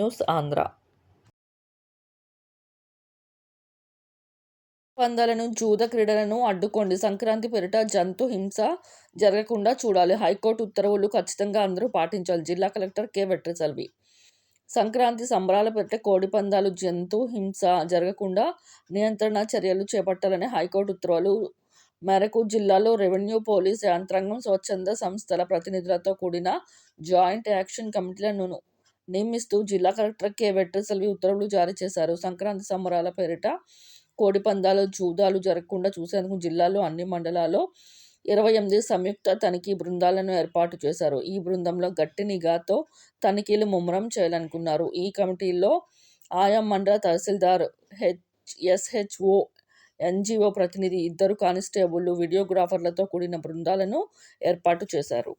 News Andhra. పందాలను, జూద క్రీడలను అడ్డుకోండి. సంక్రాంతి పేరిట జంతు హింస జరగకుండా చూడాలి. హైకోర్టు ఉత్తర్వులు ఖచ్చితంగా అందరూ పాటించాలి. జిల్లా కలెక్టర్ కె. వెట్రిసెల్వి. సంక్రాంతి సంబరాల పేరిట కోడి పందాలు, జంతు హింస జరగకుండా నియంత్రణ చర్యలు చేపట్టాలని హైకోర్టు ఉత్తర్వుల మేరకు జిల్లాలో రెవెన్యూ, పోలీస్ యంత్రాంగం, స్వచ్ఛంద సంస్థల ప్రతినిధులతో కూడిన జాయింట్ యాక్షన్ కమిటీలను నియమిస్తూ జిల్లా కలెక్టర్ కె. వెట్రిసెల్వి ఉత్తర్వులు జారీ చేశారు. సంక్రాంతి సంబరాల పేరిట కోడి పందాలు, జూదాలు జరగకుండా చూసేందుకు జిల్లాలో అన్ని మండలాల్లో 28 సంయుక్త తనిఖీ బృందాలను ఏర్పాటు చేశారు. ఈ బృందంలో గట్టి నిఘాతో తనిఖీలు ముమ్మరం చేయాలనుకున్నారు. ఈ కమిటీల్లో ఆయా మండల తహసీల్దార్, ఎస్హెచ్ఓ, ఎన్జీఓ ప్రతినిధి, 2 కానిస్టేబుళ్లు, వీడియోగ్రాఫర్లతో కూడిన బృందాలను ఏర్పాటు చేశారు.